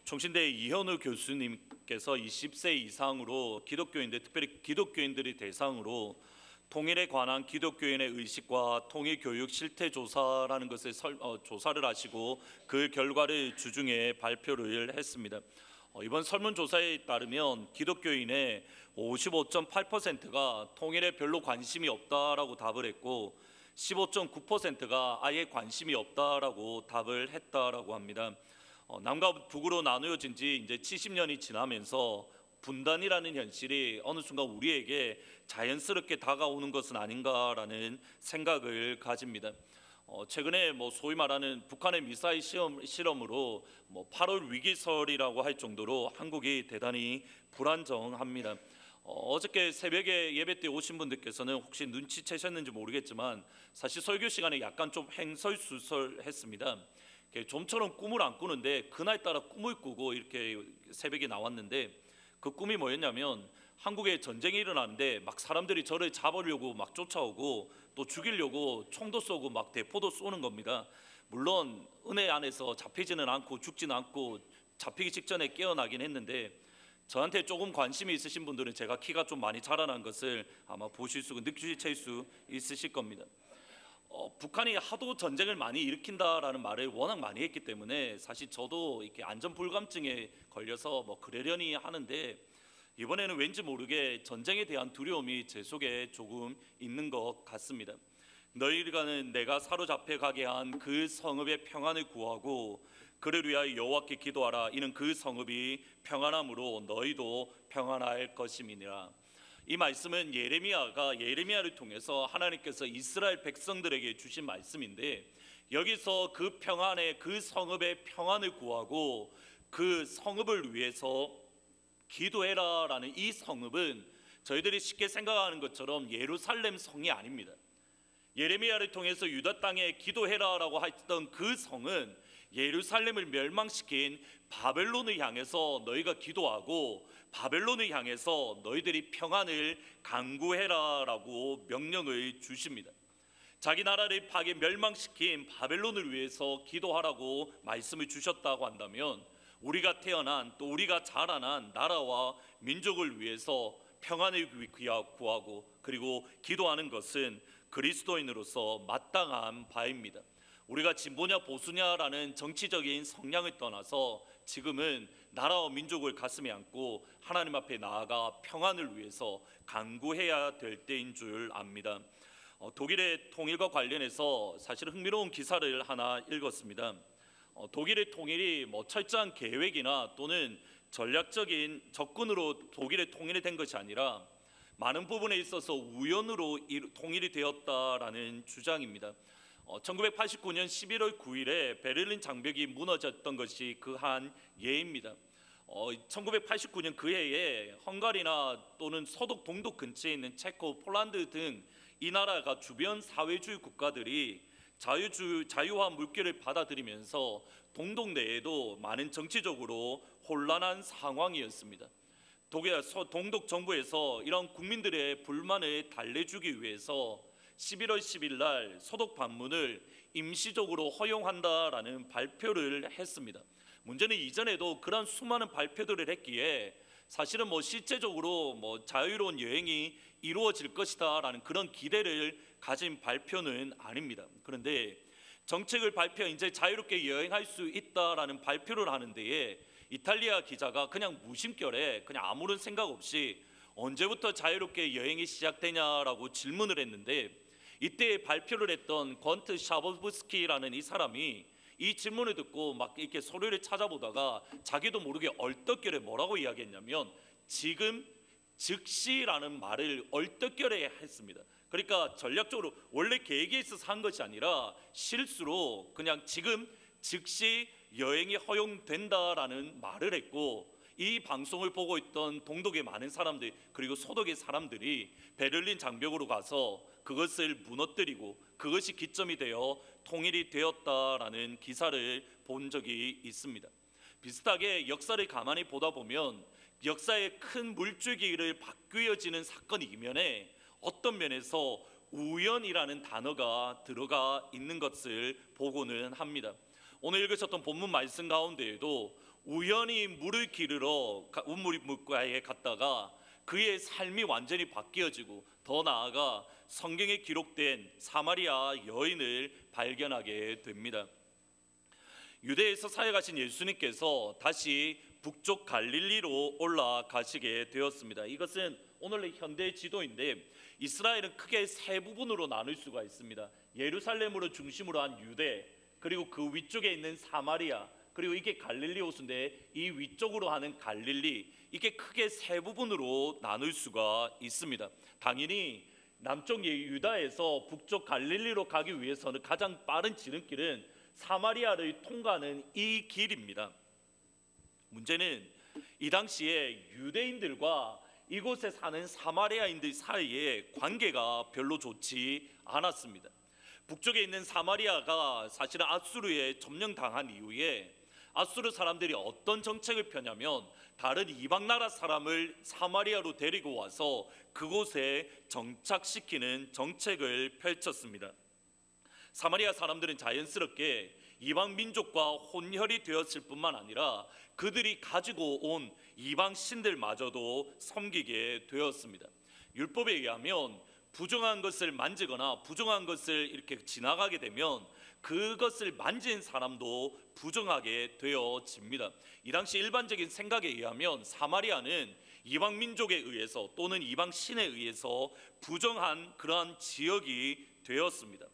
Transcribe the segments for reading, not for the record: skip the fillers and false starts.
총신대 이현우 교수님께서 20세 이상으로 기독교인들, 특별히 기독교인들이 대상으로 통일에 관한 기독교인의 의식과 통일 교육 실태 조사라는 것을 조사를 하시고 그 결과를 주중에 발표를 했습니다. 이번 설문조사에 따르면 기독교인의 55.8%가 통일에 별로 관심이 없다라고 답을 했고 15.9%가 아예 관심이 없다라고 답을 했다라고 합니다. 남과 북으로 나누어진 지 이제 70년이 지나면서 분단이라는 현실이 어느 순간 우리에게 자연스럽게 다가오는 것은 아닌가라는 생각을 가집니다. 최근에 소위 말하는 북한의 미사일 실험으로 8월 위기설이라고 할 정도로 한국이 대단히 불안정합니다. 어저께 새벽에 예배 때 오신 분들께서는 혹시 눈치채셨는지 모르겠지만 사실 설교 시간에 약간 좀 횡설수설했습니다. 좀처럼 꿈을 안 꾸는데 그날따라 꿈을 꾸고 이렇게 새벽에 나왔는데 그 꿈이 뭐였냐면 한국에 전쟁이 일어나는데 막 사람들이 저를 잡으려고 막 쫓아오고 또 죽이려고 총도 쏘고 막 대포도 쏘는 겁니다. 물론 은혜 안에서 잡히지는 않고 죽지는 않고 잡히기 직전에 깨어나긴 했는데 저한테 조금 관심이 있으신 분들은 제가 키가 좀 많이 자라난 것을 아마 느끼실 수 있으실 겁니다. 북한이 하도 전쟁을 많이 일으킨다라는 말을 워낙 많이 했기 때문에 사실 저도 이렇게 안전 불감증에 걸려서 그러려니 하는데 이번에는 왠지 모르게 전쟁에 대한 두려움이 제 속에 조금 있는 것 같습니다. 너희가는 내가 사로잡혀 가게 한 그 성읍의 평안을 구하고 그를 위하여 여호와께 기도하라. 이는 그 성읍이 평안함으로 너희도 평안할 것임이니라. 이 말씀은 예레미야를 통해서 하나님께서 이스라엘 백성들에게 주신 말씀인데 여기서 그 평안의 그 성읍의 평안을 구하고 그 성읍을 위해서 기도해라라는 이 성읍은 저희들이 쉽게 생각하는 것처럼 예루살렘 성이 아닙니다. 예레미야를 통해서 유다 땅에 기도해라라고 했던 그 성은 예루살렘을 멸망시킨 바벨론을 향해서 너희가 기도하고 바벨론을 향해서 너희들이 평안을 간구해라라고 명령을 주십니다. 자기 나라를 멸망시킨 바벨론을 위해서 기도하라고 말씀을 주셨다고 한다면 우리가 태어난 또 우리가 자라난 나라와 민족을 위해서 평안을 구하고 그리고 기도하는 것은 그리스도인으로서 마땅한 바입니다. 우리가 진보냐 보수냐라는 정치적인 성향을 떠나서 지금은 나라와 민족을 가슴에 안고 하나님 앞에 나아가 평안을 위해서 간구해야 될 때인 줄 압니다. 독일의 통일과 관련해서 사실 흥미로운 기사를 하나 읽었습니다. 독일의 통일이 철저한 계획이나 또는 전략적인 접근으로 독일의 통일이 된 것이 아니라 많은 부분에 있어서 우연으로 통일이 되었다라는 주장입니다. 1989년 11월 9일에 베를린 장벽이 무너졌던 것이 그 한 예입니다. 1989년 그 해에 헝가리나 또는 서독 동독 근처에 있는 체코, 폴란드 등 이 나라가 주변 사회주의 국가들이 자유화 물결을 받아들이면서 동독 내에도 많은 정치적으로 혼란한 상황이었습니다. 동독 정부에서 이런 국민들의 불만을 달래주기 위해서 11월 10일 날 서독 방문을 임시적으로 허용한다라는 발표를 했습니다. 문제는 이전에도 그런 수많은 발표들을 했기에 사실은 실제적으로 자유로운 여행이 이루어질 것이다라는 그런 기대를 가진 발표는 아닙니다. 그런데 정책을 발표 이제 자유롭게 여행할 수 있다라는 발표를 하는 데에 이탈리아 기자가 그냥 무심결에 그냥 아무런 생각 없이 언제부터 자유롭게 여행이 시작되냐라고 질문을 했는데 이때 발표를 했던 권트 샤보브스키라는 이 사람이 이 질문을 듣고 막 이렇게 서류를 찾아보다가 자기도 모르게 얼떨결에 뭐라고 이야기했냐면 지금 즉시라는 말을 얼떨결에 했습니다. 그러니까 전략적으로 원래 계획에 있어서 한 것이 아니라 실수로 그냥 지금 즉시 여행이 허용된다라는 말을 했고 이 방송을 보고 있던 동독의 많은 사람들 그리고 서독의 사람들이 베를린 장벽으로 가서 그것을 무너뜨리고 그것이 기점이 되어 통일이 되었다라는 기사를 본 적이 있습니다. 비슷하게 역사를 가만히 보다 보면 역사의 큰 물줄기를 바뀌어지는 사건 이면에 어떤 면에서 우연이라는 단어가 들어가 있는 것을 보고는 합니다. 오늘 읽으셨던 본문 말씀 가운데에도 우연히 물을 기르러 우물이 물가에 갔다가 그의 삶이 완전히 바뀌어지고, 더 나아가 성경에 기록된 사마리아 여인을 발견하게 됩니다. 유대에서 사역하신 예수님께서 다시 북쪽 갈릴리로 올라가시게 되었습니다. 이것은 오늘의 현대 지도인데, 이스라엘은 크게 세 부분으로 나눌 수가 있습니다. 예루살렘으로 중심으로 한 유대, 그리고 그 위쪽에 있는 사마리아, 그리고 이게 갈릴리 호수인데 이 위쪽으로 하는 갈릴리, 이게 크게 세 부분으로 나눌 수가 있습니다. 당연히 남쪽 유다에서 북쪽 갈릴리로 가기 위해서는 가장 빠른 지름길은 사마리아를 통과하는 이 길입니다. 문제는 이 당시에 유대인들과 이곳에 사는 사마리아인들 사이에 관계가 별로 좋지 않았습니다. 북쪽에 있는 사마리아가 사실은 아수르에 점령당한 이후에 아수르 사람들이 어떤 정책을 펴냐면, 다른 이방 나라 사람을 사마리아로 데리고 와서 그곳에 정착시키는 정책을 펼쳤습니다. 사마리아 사람들은 자연스럽게 이방 민족과 혼혈이 되었을 뿐만 아니라 그들이 가지고 온 이방 신들마저도 섬기게 되었습니다. 율법에 의하면 부정한 것을 만지거나 부정한 것을 이렇게 지나가게 되면 그것을 만진 사람도 부정하게 되어집니다. 이 당시 일반적인 생각에 의하면 사마리아는 이방 민족에 의해서 또는 이방 신에 의해서 부정한 그러한 지역이 되었습니다.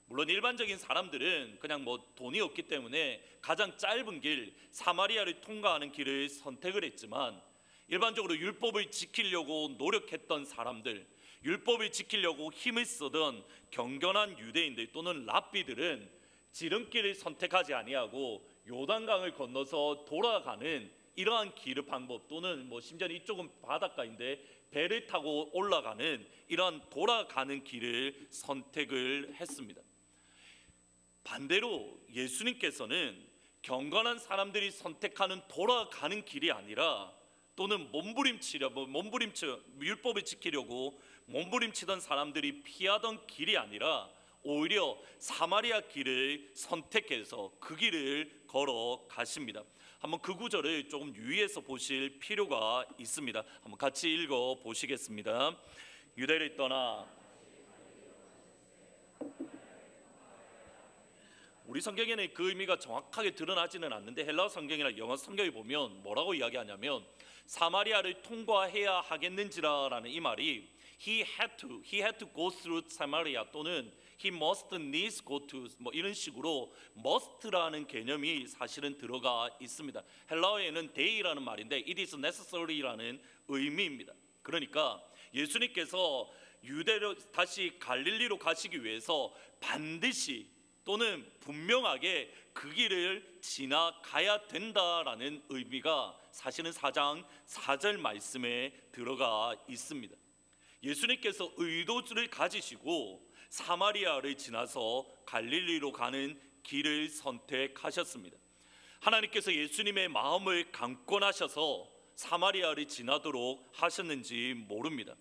물론 일반적인 사람들은 그냥 돈이 없기 때문에 가장 짧은 길 사마리아를 통과하는 길을 선택을 했지만, 일반적으로 율법을 지키려고 노력했던 사람들, 율법을 지키려고 힘을 쓰던 경건한 유대인들 또는 랍비들은 지름길을 선택하지 아니하고 요단강을 건너서 돌아가는 이러한 길 방법, 또는 심지어 이쪽은 바닷가인데 배를 타고 올라가는 이러한 돌아가는 길을 선택을 했습니다. 반대로 예수님께서는 경건한 사람들이 선택하는 돌아가는 길이 아니라, 또는 율법을 지키려고 몸부림치던 사람들이 피하던 길이 아니라 오히려 사마리아 길을 선택해서 그 길을 걸어가십니다. 한번 그 구절을 조금 유의해서 보실 필요가 있습니다. 한번 같이 읽어 보시겠습니다. 유대를 떠나, 우리 성경에는 그 의미가 정확하게 드러나지는 않는데 헬라어 성경이나 영어 성경에 보면 뭐라고 이야기하냐면, 사마리아를 통과해야 하겠는지라라는 이 말이 he had to go through Samaria, 또는 he must needs go to 이런 식으로 must라는 개념이 사실은 들어가 있습니다. 헬라어에는 day라는 말인데 it is necessary라는 의미입니다. 그러니까 예수님께서 유대로 다시 갈릴리로 가시기 위해서 반드시 또는 분명하게 그 길을 지나가야 된다라는 의미가 사실은 4장 4절 말씀에 들어가 있습니다. 예수님께서 의도를 가지시고 사마리아를 지나서 갈릴리로 가는 길을 선택하셨습니다. 하나님께서 예수님의 마음을 강권하셔서 사마리아를 지나도록 하셨는지 모릅니다.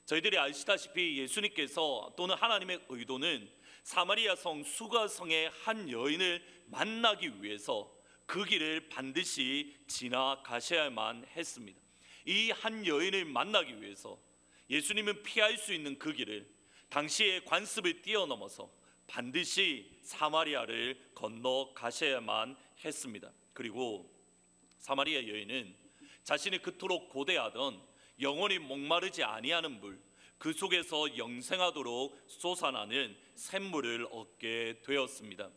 저희들이 아시다시피 예수님께서 또는 하나님의 의도는 사마리아 성 수가성의 한 여인을 만나기 위해서 그 길을 반드시 지나가셔야만 했습니다. 이 한 여인을 만나기 위해서 예수님은 피할 수 있는 그 길을, 당시의 관습을 뛰어넘어서 반드시 사마리아를 건너가셔야만 했습니다. 그리고 사마리아 여인은 자신이 그토록 고대하던 영원히 목마르지 아니하는 물, 그 속에서 영생하도록 솟아나는 샘물을 얻게 되었습니다.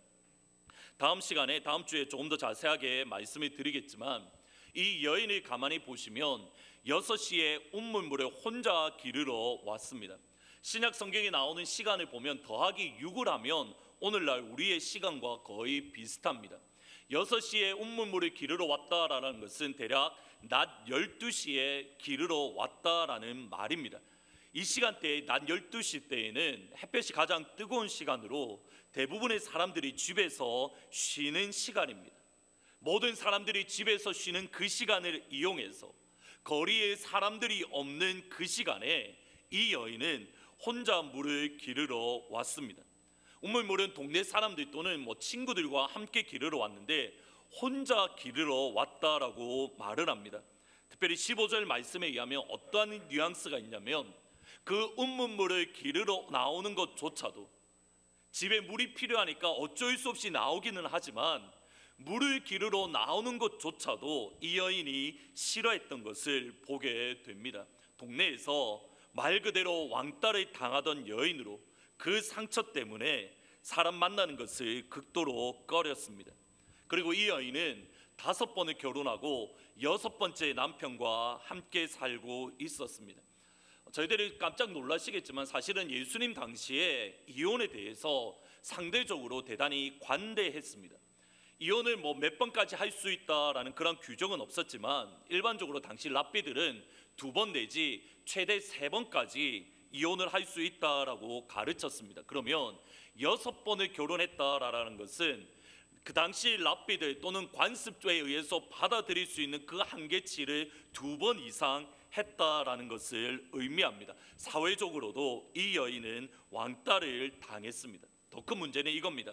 다음 시간에 다음 주에 조금 더 자세하게 말씀을 드리겠지만, 이 여인을 가만히 보시면 6시에 운문물에 혼자 기르러 왔습니다. 신약 성경에 나오는 시간을 보면 더하기 6을 하면 오늘날 우리의 시간과 거의 비슷합니다. 6시에 운문물을 기르러 왔다라는 것은 대략 낮 12시에 기르러 왔다라는 말입니다. 이 시간대에 낮 12시 때에는 햇볕이 가장 뜨거운 시간으로 대부분의 사람들이 집에서 쉬는 시간입니다. 모든 사람들이 집에서 쉬는 그 시간을 이용해서 거리에 사람들이 없는 그 시간에 이 여인은 혼자 물을 기르러 왔습니다. 우물물은 동네 사람들 또는 친구들과 함께 기르러 왔는데 혼자 기르러 왔다라고 말을 합니다. 특별히 15절 말씀에 의하면 어떠한 뉘앙스가 있냐면 그 우물물을 기르러 나오는 것조차도 집에 물이 필요하니까 어쩔 수 없이 나오기는 하지만 물을 기르러 나오는 것조차도 이 여인이 싫어했던 것을 보게 됩니다. 동네에서 말 그대로 왕따를 당하던 여인으로 그 상처 때문에 사람 만나는 것을 극도로 꺼렸습니다. 그리고 이 여인은 5번을 결혼하고 6번째 남편과 함께 살고 있었습니다. 저희들이 깜짝 놀라시겠지만 사실은 예수님 당시에 이혼에 대해서 상대적으로 대단히 관대했습니다. 이혼을 몇 번까지 할 수 있다라는 그런 규정은 없었지만 일반적으로 당시 랍비들은 2번 내지 최대 3번까지 이혼을 할 수 있다라고 가르쳤습니다. 그러면 6번을 결혼했다라는 것은 그 당시 랍비들 또는 관습조에 의해서 받아들일 수 있는 그 한계치를 2번 이상 했다라는 것을 의미합니다. 사회적으로도 이 여인은 왕따를 당했습니다. 더 큰 문제는 이겁니다.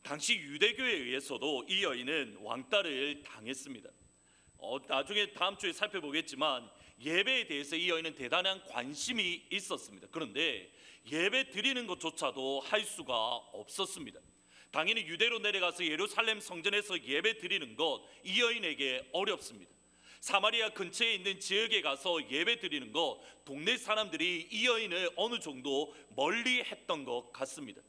당시 유대교에 의해서도 이 여인은 왕따를 당했습니다. 나중에 다음 주에 살펴보겠지만 예배에 대해서 이 여인은 대단한 관심이 있었습니다. 그런데 예배 드리는 것조차도 할 수가 없었습니다. 당연히 유대로 내려가서 예루살렘 성전에서 예배 드리는 것 이 여인에게 어렵습니다. 사마리아 근처에 있는 지역에 가서 예배 드리는 것 동네 사람들이 이 여인을 어느 정도 멀리 했던 것 같습니다.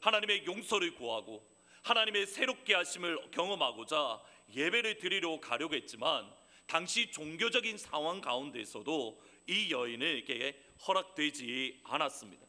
하나님의 용서를 구하고 하나님의 새롭게 하심을 경험하고자 예배를 드리러 가려고 했지만 당시 종교적인 상황 가운데서도 이 여인에게 허락되지 않았습니다.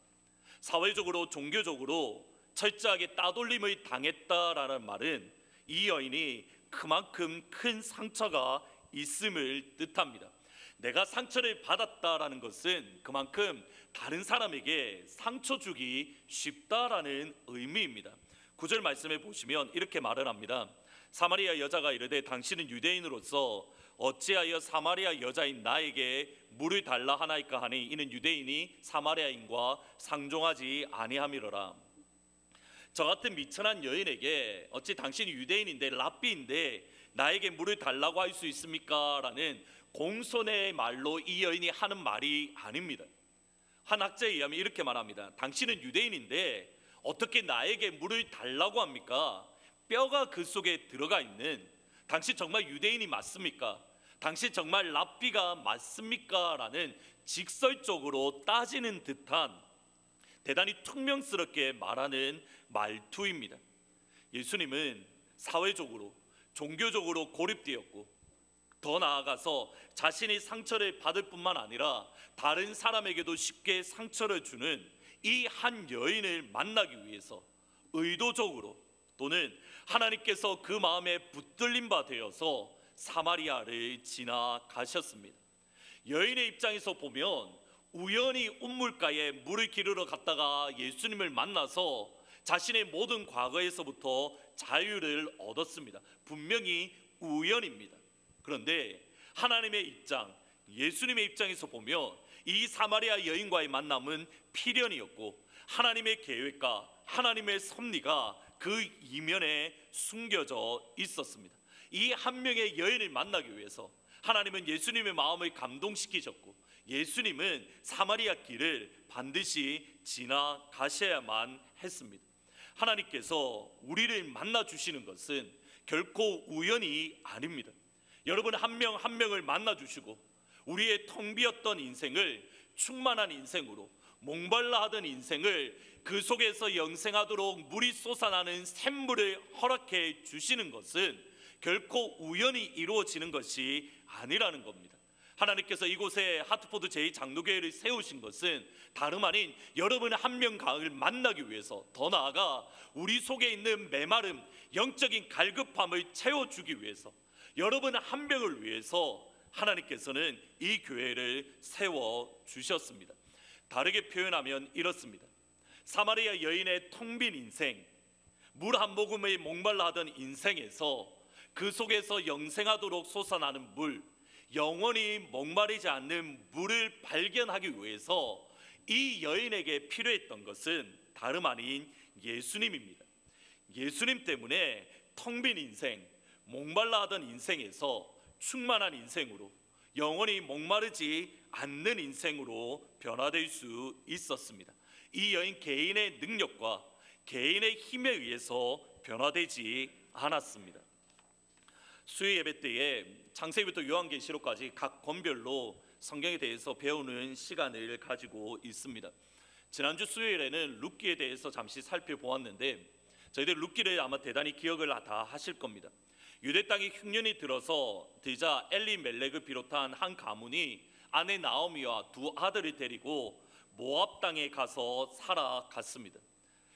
사회적으로 종교적으로 철저하게 따돌림을 당했다라는 말은 이 여인이 그만큼 큰 상처가 있음을 뜻합니다. 내가 상처를 받았다라는 것은 그만큼 다른 사람에게 상처 주기 쉽다라는 의미입니다. 9절 말씀에 보시면 이렇게 말을 합니다. 사마리아 여자가 이르되 당신은 유대인으로서 어찌하여 사마리아 여자인 나에게 물을 달라 하나이까 하니 이는 유대인이 사마리아인과 상종하지 아니함이로라. 저 같은 미천한 여인에게 어찌 당신이 유대인인데 랍비인데 나에게 물을 달라고 할 수 있습니까? 라는 공손의 말로 이 여인이 하는 말이 아닙니다. 한 학자에 의하면 이렇게 말합니다. 당신은 유대인인데 어떻게 나에게 물을 달라고 합니까? 뼈가 그 속에 들어가 있는 당신 정말 유대인이 맞습니까? 당신 정말 랍비가 맞습니까? 라는 직설적으로 따지는 듯한 대단히 퉁명스럽게 말하는 말투입니다. 예수님은 사회적으로 종교적으로 고립되었고 더 나아가서 자신이 상처를 받을 뿐만 아니라 다른 사람에게도 쉽게 상처를 주는 이 한 여인을 만나기 위해서 의도적으로 또는 하나님께서 그 마음에 붙들린 바 되어서 사마리아를 지나가셨습니다. 여인의 입장에서 보면 우연히 운물가에 물을 기르러 갔다가 예수님을 만나서 자신의 모든 과거에서부터 자유를 얻었습니다. 분명히 우연입니다. 그런데 하나님의 입장, 예수님의 입장에서 보면 이 사마리아 여인과의 만남은 필연이었고 하나님의 계획과 하나님의 섭리가 그 이면에 숨겨져 있었습니다. 이 한 명의 여인을 만나기 위해서 하나님은 예수님의 마음을 감동시키셨고 예수님은 사마리아 길을 반드시 지나가셔야만 했습니다. 하나님께서 우리를 만나 주시는 것은 결코 우연이 아닙니다. 여러분 한 명 한 명을 만나 주시고 우리의 텅 비었던 인생을 충만한 인생으로 목말라 하던 인생을 그 속에서 영생하도록 물이 솟아나는 샘물을 허락해 주시는 것은 결코 우연히 이루어지는 것이 아니라는 겁니다. 하나님께서 이곳에 하트포드 제2장로교회를 세우신 것은 다름 아닌 여러분 한 명을 만나기 위해서 더 나아가 우리 속에 있는 메마름, 영적인 갈급함을 채워주기 위해서 여러분 한 명을 위해서 하나님께서는 이 교회를 세워주셨습니다. 다르게 표현하면 이렇습니다. 사마리아 여인의 텅 빈 인생, 물 한 모금에 목말라 하던 인생에서 그 속에서 영생하도록 솟아나는 물, 영원히 목마르지 않는 물을 발견하기 위해서 이 여인에게 필요했던 것은 다름 아닌 예수님입니다. 예수님 때문에 텅 빈 인생, 목말라 하던 인생에서 충만한 인생으로, 영원히 목마르지 않는 인생으로 변화될 수 있었습니다. 이 여인 개인의 능력과 개인의 힘에 의해서 변화되지 않았습니다. 수요 예배 때에 창세기부터 요한계시록까지 각 권별로 성경에 대해서 배우는 시간을 가지고 있습니다. 지난주 수요일에는 룻기에 대해서 잠시 살펴보았는데, 저희들 룻기를 아마 대단히 기억을 다 하실 겁니다. 유대 땅에 흉년이 들자 엘리멜렉을 비롯한 한 가문이 아내 나오미와 두 아들을 데리고 모압 땅에 가서 살아갔습니다.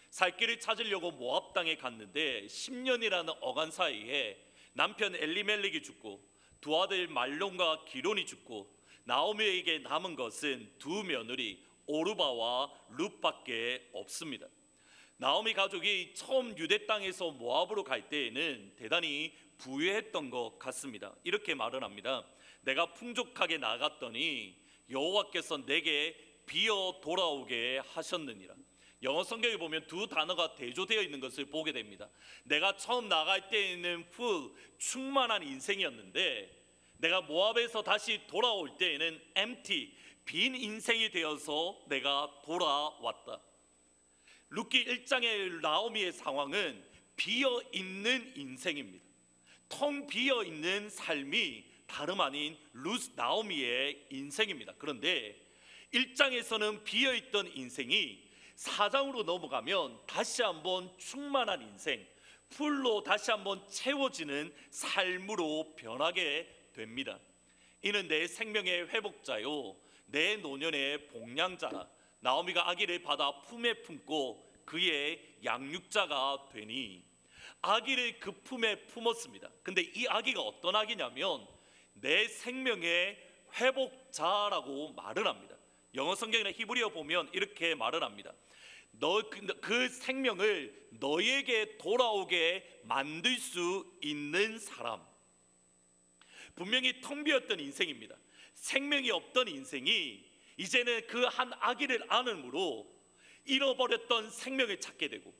살 길을 찾으려고 모압 땅에 갔는데 10년이라는 어간 사이에 남편 엘리멜렉이 죽고 두 아들 말론과 기론이 죽고 나오미에게 남은 것은 두 며느리 오르바와 룻밖에 없습니다. 나오미 가족이 처음 유대 땅에서 모압으로 갈 때에는 대단히 부유했던 것 같습니다. 이렇게 말을 합니다. 내가 풍족하게 나갔더니 여호와께서 내게 비어 돌아오게 하셨느니라. 영어 성경에 보면 두 단어가 대조되어 있는 것을 보게 됩니다. 내가 처음 나갈 때에는 충만한 인생이었는데 내가 모압에서 다시 돌아올 때에는 empty, 빈 인생이 되어서 내가 돌아왔다. 룻기 1장의 나오미의 상황은 비어있는 인생입니다. 텅 비어있는 삶이 다름 아닌 나오미의 인생입니다. 그런데 1장에서는 비어있던 인생이 4장으로 넘어가면 다시 한번 충만한 인생, 풀로 다시 한번 채워지는 삶으로 변하게 됩니다. 이는 내 생명의 회복자요 내 노년의 복량자라. 나오미가 아기를 받아 품에 품고 그의 양육자가 되니, 아기를 그 품에 품었습니다. 근데 이 아기가 어떤 아기냐면 내 생명의 회복자라고 말을 합니다. 영어 성경이나 히브리어 보면 이렇게 말을 합니다. 그 생명을 너에게 돌아오게 만들 수 있는 사람. 분명히 텅 비었던 인생입니다. 생명이 없던 인생이 이제는 그 한 아기를 안음으로 잃어버렸던 생명을 찾게 되고,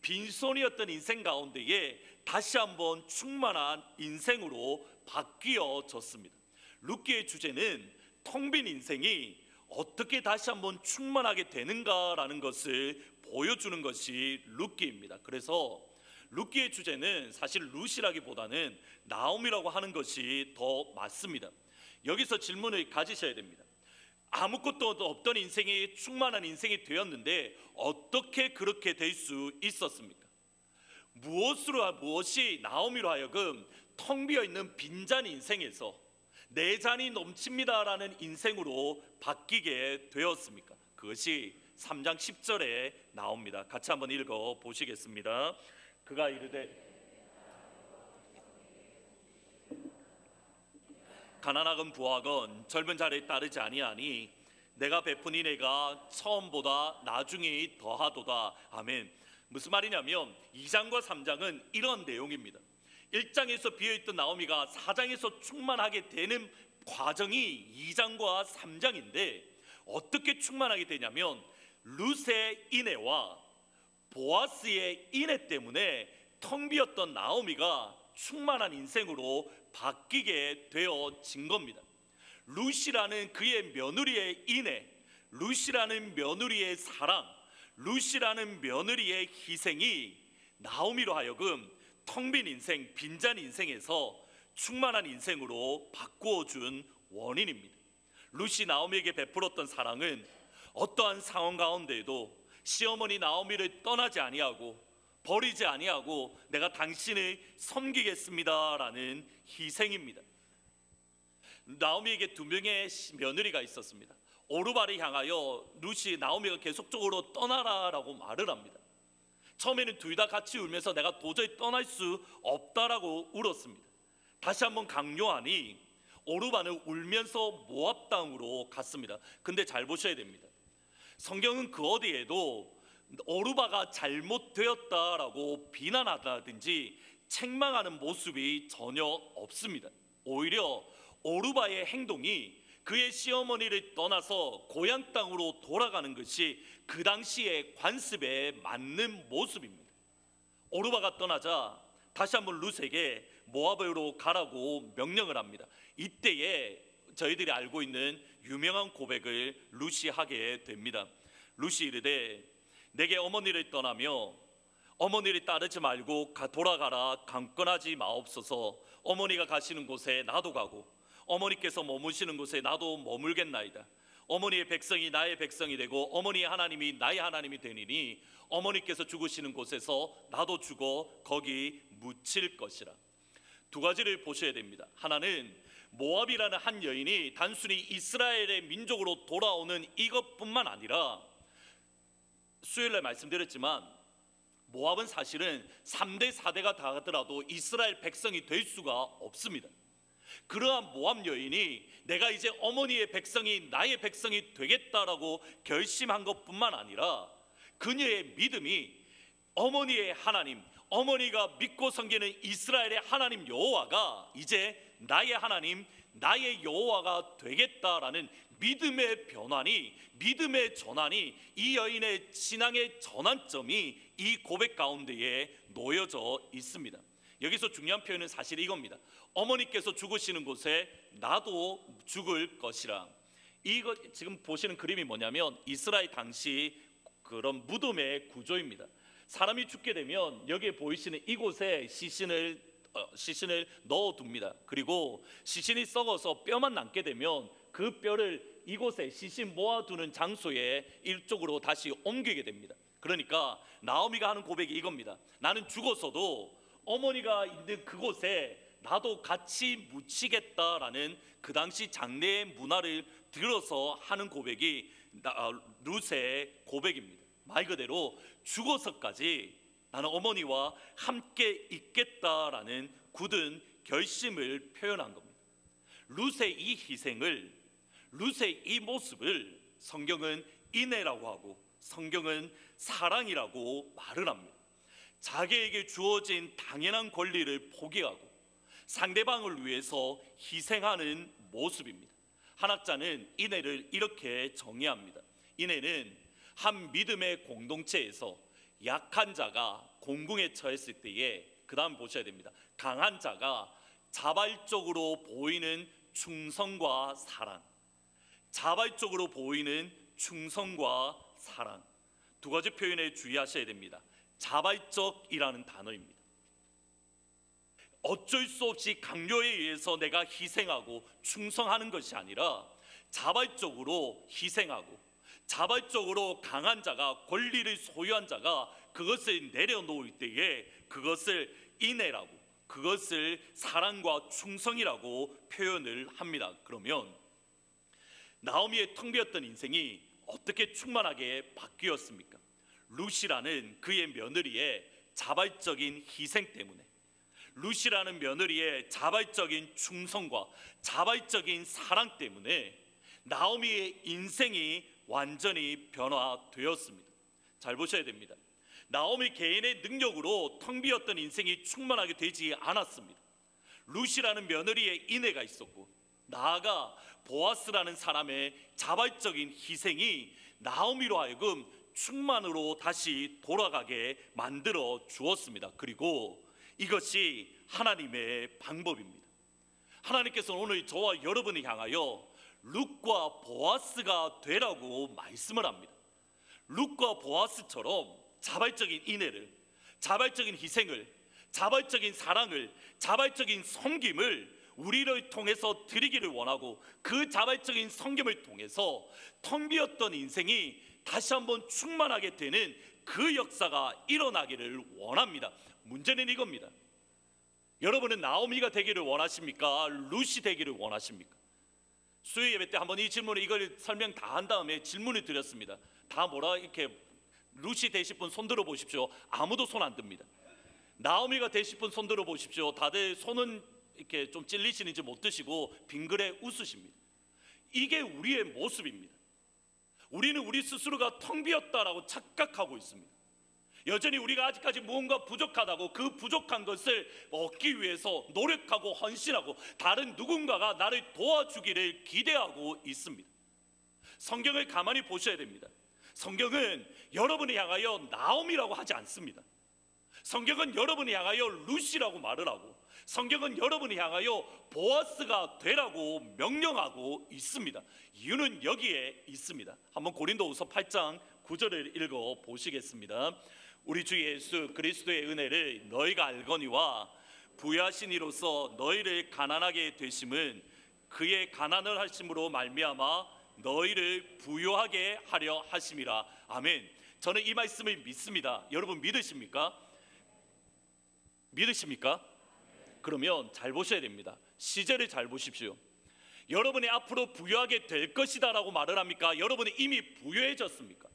빈손이었던 인생 가운데에 다시 한번 충만한 인생으로 바뀌어졌습니다. 룻기의 주제는 텅 빈 인생이 어떻게 다시 한번 충만하게 되는가라는 것을 보여주는 것이 룻기입니다. 그래서 룻기의 주제는 사실 룻이라기보다는 나오미라고 하는 것이 더 맞습니다. 여기서 질문을 가지셔야 됩니다. 아무것도 없던 인생이 충만한 인생이 되었는데 어떻게 그렇게 될 수 있었습니까? 무엇이 나오미로 하여금 텅 비어있는 빈잔 인생에서 내 잔이 넘칩니다라는 인생으로 바뀌게 되었습니까? 그것이 3장 10절에 나옵니다. 같이 한번 읽어 보시겠습니다. 그가 이르되 가난하건 부하건 젊은 자를 따르지 아니하니 내가 베푸니 내가 처음보다 나중에 더하도다. 아멘. 무슨 말이냐면 2장과 3장은 이런 내용입니다. 1장에서 비어있던 나오미가 4장에서 충만하게 되는 과정이 2장과 3장인데 어떻게 충만하게 되냐면 룻의 인애와 보아스의 인애 때문에 텅 비었던 나오미가 충만한 인생으로 바뀌게 되어진 겁니다. 룻이라는 그의 며느리의 인애, 룻이라는 며느리의 사랑, 룻이라는 며느리의 희생이 나오미로 하여금 텅 빈 인생, 빈잔 인생에서 충만한 인생으로 바꾸어준 원인입니다. 룻이 나오미에게 베풀었던 사랑은 어떠한 상황 가운데에도 시어머니 나오미를 떠나지 아니하고 버리지 아니하고 내가 당신을 섬기겠습니다라는 희생입니다. 나오미에게 두 명의 며느리가 있었습니다. 오르바를 향하여 룻이 나오미가 계속적으로 떠나라라고 말을 합니다. 처음에는 둘 다 같이 울면서 내가 도저히 떠날 수 없다라고 울었습니다. 다시 한번 강요하니 오르바는 울면서 모압 땅으로 갔습니다. 근데 잘 보셔야 됩니다. 성경은 그 어디에도 오르바가 잘못되었다라고 비난하다든지 책망하는 모습이 전혀 없습니다. 오히려 오르바의 행동이 그의 시어머니를 떠나서 고향 땅으로 돌아가는 것이 그 당시의 관습에 맞는 모습입니다. 오르바가 떠나자 다시 한번 룻에게 모압으로 가라고 명령을 합니다. 이때에 저희들이 알고 있는 유명한 고백을 룻이 하게 됩니다. 룻이 이르되 내게 어머니를 떠나며 어머니를 따르지 말고 돌아가라 강권하지 마옵소서. 어머니가 가시는 곳에 나도 가고 어머니께서 머무시는 곳에 나도 머물겠나이다. 어머니의 백성이 나의 백성이 되고 어머니의 하나님이 나의 하나님이 되니니 어머니께서 죽으시는 곳에서 나도 죽어 거기 묻힐 것이라. 두 가지를 보셔야 됩니다. 하나는 모압이라는 한 여인이 단순히 이스라엘의 민족으로 돌아오는 이것뿐만 아니라 수요일날 말씀드렸지만 모압은 사실은 3대 4대가 다 하더라도 이스라엘 백성이 될 수가 없습니다. 그러한 모압 여인이 내가 이제 어머니의 백성이 나의 백성이 되겠다라고 결심한 것뿐만 아니라 그녀의 믿음이 어머니의 하나님, 어머니가 믿고 섬기는 이스라엘의 하나님 여호와가 이제 나의 하나님, 나의 여호와가 되겠다라는 믿음의 변환이, 믿음의 전환이, 이 여인의 신앙의 전환점이 이 고백 가운데에 놓여져 있습니다. 여기서 중요한 표현은 사실 이겁니다. 어머니께서 죽으시는 곳에 나도 죽을 것이라. 이거 지금 보시는 그림이 뭐냐면 이스라엘 당시 그런 무덤의 구조입니다. 사람이 죽게 되면 여기에 보이시는 이곳에 시신을 넣어둡니다. 그리고 시신이 썩어서 뼈만 남게 되면 그 뼈를 이곳에 시신 모아두는 장소에 이쪽으로 다시 옮기게 됩니다. 그러니까 나오미가 하는 고백이 이겁니다. 나는 죽었어도 어머니가 있는 그곳에 나도 같이 묻히겠다라는 그 당시 장례의 문화를 들어서 하는 고백이 룻의 고백입니다. 말 그대로 죽어서까지 나는 어머니와 함께 있겠다라는 굳은 결심을 표현한 겁니다. 룻의 이 희생을, 룻의 이 모습을 성경은 인애라고 하고 성경은 사랑이라고 말을 합니다. 자기에게 주어진 당연한 권리를 포기하고 상대방을 위해서 희생하는 모습입니다. 한학자는 인애를 이렇게 정의합니다. 인애는 한 믿음의 공동체에서 약한 자가 공궁에 처했을 때에 그 다음 보셔야 됩니다. 강한 자가 자발적으로 보이는 충성과 사랑, 자발적으로 보이는 충성과 사랑, 두 가지 표현에 주의하셔야 됩니다. 자발적이라는 단어입니다. 어쩔 수 없이 강요에 의해서 내가 희생하고 충성하는 것이 아니라 자발적으로 희생하고 자발적으로 강한 자가, 권리를 소유한 자가 그것을 내려놓을 때에 그것을 인애라고, 그것을 사랑과 충성이라고 표현을 합니다. 그러면 나오미의 텅 비었던 인생이 어떻게 충만하게 바뀌었습니까? 룻이라는 그의 며느리의 자발적인 희생 때문에, 룻이라는 며느리의 자발적인 충성과 자발적인 사랑 때문에 나오미의 인생이 완전히 변화되었습니다. 잘 보셔야 됩니다. 나오미 개인의 능력으로 텅 비었던 인생이 충만하게 되지 않았습니다. 룻이라는 며느리의 인애가 있었고, 나아가 보아스라는 사람의 자발적인 희생이 나오미로 하여금 충만으로 다시 돌아가게 만들어 주었습니다. 그리고 이것이 하나님의 방법입니다. 하나님께서는 오늘 저와 여러분을 향하여 룻과 보아스가 되라고 말씀을 합니다. 룻과 보아스처럼 자발적인 인애를, 자발적인 희생을, 자발적인 사랑을, 자발적인 섬김을 우리를 통해서 드리기를 원하고, 그 자발적인 섬김을 통해서 텅 비었던 인생이 다시 한번 충만하게 되는 그 역사가 일어나기를 원합니다. 문제는 이겁니다. 여러분은 나오미가 되기를 원하십니까? 룻이 되기를 원하십니까? 수요 예배 때 한번 이 질문을, 이걸 설명 다 한 다음에 질문을 드렸습니다. 다 뭐라 이렇게 룻이 되실 분 손 들어 보십시오. 아무도 손 안 듭니다. 나오미가 되실 분 손 들어 보십시오. 다들 손은 이렇게 좀 찔리시는지 못 드시고 빙그레 웃으십니다. 이게 우리의 모습입니다. 우리는 우리 스스로가 텅 비었다라고 착각하고 있습니다. 여전히 우리가 아직까지 무언가 부족하다고 그 부족한 것을 얻기 위해서 노력하고 헌신하고 다른 누군가가 나를 도와주기를 기대하고 있습니다. 성경을 가만히 보셔야 됩니다. 성경은 여러분을 향하여 나옴이라고 하지 않습니다. 성경은 여러분을 향하여 루시라고 말을 하고, 성경은 여러분을 향하여 보아스가 되라고 명령하고 있습니다. 이유는 여기에 있습니다. 한번 고린도후서 8장 9절을 읽어 보시겠습니다. 우리 주 예수 그리스도의 은혜를 너희가 알거니와 부유하신 이로서 너희를 가난하게 되심은 그의 가난을 하심으로 말미암아 너희를 부유하게 하려 하심이라. 아멘. 저는 이 말씀을 믿습니다. 여러분 믿으십니까? 믿으십니까? 그러면 잘 보셔야 됩니다. 시제를 잘 보십시오. 여러분이 앞으로 부유하게 될 것이다 라고 말을 합니까? 여러분이 이미 부유해졌습니까?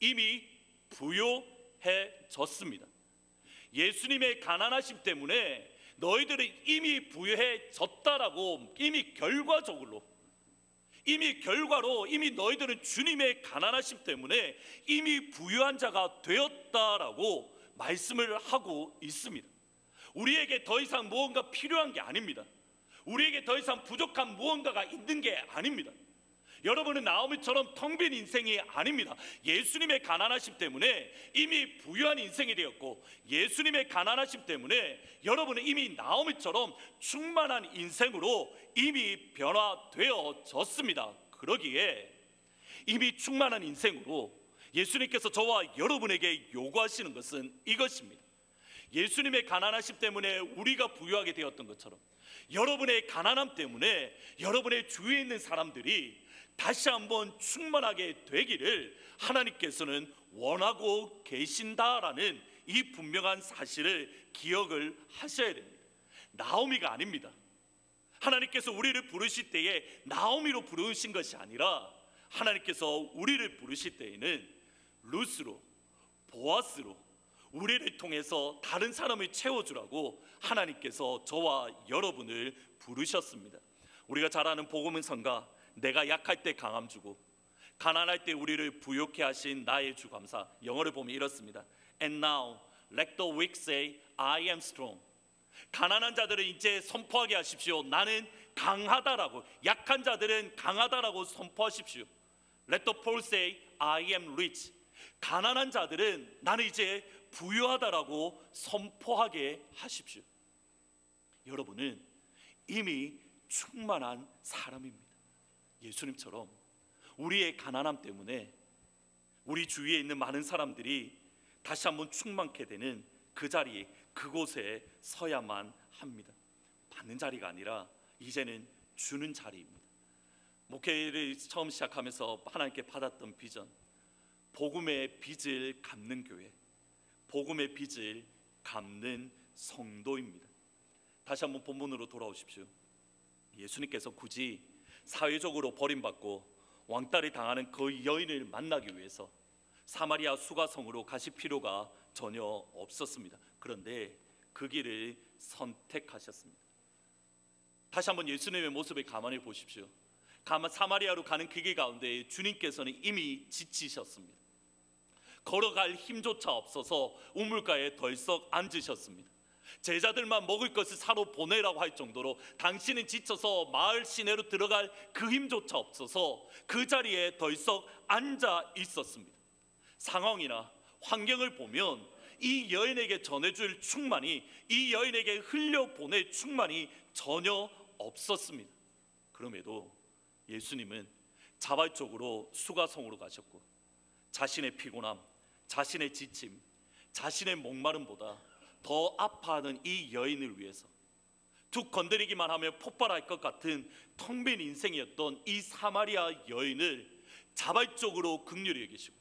이미 부유해졌습니다. 예수님의 가난하심 때문에 너희들은 이미 부유해졌다라고 이미 결과로 이미 너희들은 주님의 가난하심 때문에 이미 부유한 자가 되었다라고 말씀을 하고 있습니다. 우리에게 더 이상 무언가 필요한 게 아닙니다. 우리에게 더 이상 부족한 무언가가 있는 게 아닙니다. 여러분은 나오미처럼 텅 빈 인생이 아닙니다. 예수님의 가난하심 때문에 이미 부유한 인생이 되었고, 예수님의 가난하심 때문에 여러분은 이미 나오미처럼 충만한 인생으로 이미 변화되어졌습니다. 그러기에 이미 충만한 인생으로 예수님께서 저와 여러분에게 요구하시는 것은 이것입니다. 예수님의 가난하심 때문에 우리가 부유하게 되었던 것처럼 여러분의 가난함 때문에 여러분의 주위에 있는 사람들이 다시 한번 충만하게 되기를 하나님께서는 원하고 계신다라는 이 분명한 사실을 기억을 하셔야 됩니다. 나오미가 아닙니다. 하나님께서 우리를 부르실 때에 나오미로 부르신 것이 아니라 하나님께서 우리를 부르실 때에는 루스로, 보아스로 우리를 통해서 다른 사람을 채워주라고 하나님께서 저와 여러분을 부르셨습니다. 우리가 잘 아는 복음은 성가, 내가 약할 때 강함 주고 가난할 때 우리를 부욕해 하신 나의 주 감사. 영어를 보면 이렇습니다. And now let the weak say I am strong. 가난한 자들은 이제 선포하게 하십시오. 나는 강하다라고. 약한 자들은 강하다라고 선포하십시오. Let the poor say I am rich. 가난한 자들은 나는 이제 부유하다라고 선포하게 하십시오. 여러분은 이미 충만한 사람입니다. 예수님처럼 우리의 가난함 때문에 우리 주위에 있는 많은 사람들이 다시 한번 충만케 되는 그 자리에, 그곳에 서야만 합니다. 받는 자리가 아니라 이제는 주는 자리입니다. 목회를 처음 시작하면서 하나님께 받았던 비전, 복음의 빚을 갚는 교회, 복음의 빚을 갚는 성도입니다. 다시 한번 본문으로 돌아오십시오. 예수님께서 굳이 사회적으로 버림받고 왕따를 당하는 그 여인을 만나기 위해서 사마리아 수가성으로 가실 필요가 전혀 없었습니다. 그런데 그 길을 선택하셨습니다. 다시 한번 예수님의 모습을 가만히 보십시오. 사마리아로 가는 그 길 가운데 주님께서는 이미 지치셨습니다. 걸어갈 힘조차 없어서 우물가에 덜썩 앉으셨습니다. 제자들만 먹을 것을 사러 보내라고 할 정도로 당신은 지쳐서 마을 시내로 들어갈 그 힘조차 없어서 그 자리에 덜썩 앉아 있었습니다. 상황이나 환경을 보면 이 여인에게 전해줄 충만이, 이 여인에게 흘려보낼 충만이 전혀 없었습니다. 그럼에도 예수님은 자발적으로 수가성으로 가셨고 자신의 피곤함, 자신의 지침, 자신의 목마름보다 더 아파하는 이 여인을 위해서 툭 건드리기만 하면 폭발할 것 같은 텅 빈 인생이었던 이 사마리아 여인을 자발적으로 긍휼히 여기시고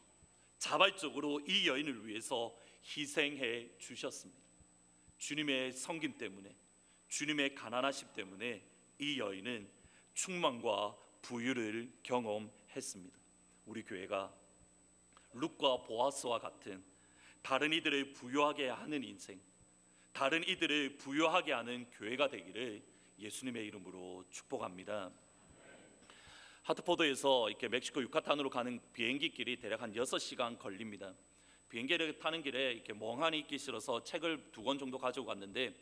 자발적으로 이 여인을 위해서 희생해 주셨습니다. 주님의 섬김 때문에, 주님의 가난하심 때문에 이 여인은 충만과 부유를 경험했습니다. 우리 교회가 룻과 보아스와 같은 다른 이들을 부유하게 하는 인생, 다른 이들을 부유하게 하는 교회가 되기를 예수님의 이름으로 축복합니다. 하트포드에서 이렇게 멕시코 유카탄으로 가는 비행기 길이 대략 한 6시간 걸립니다. 비행기를 타는 길에 이렇게 멍하니 있기 싫어서 책을 2권 정도 가지고 갔는데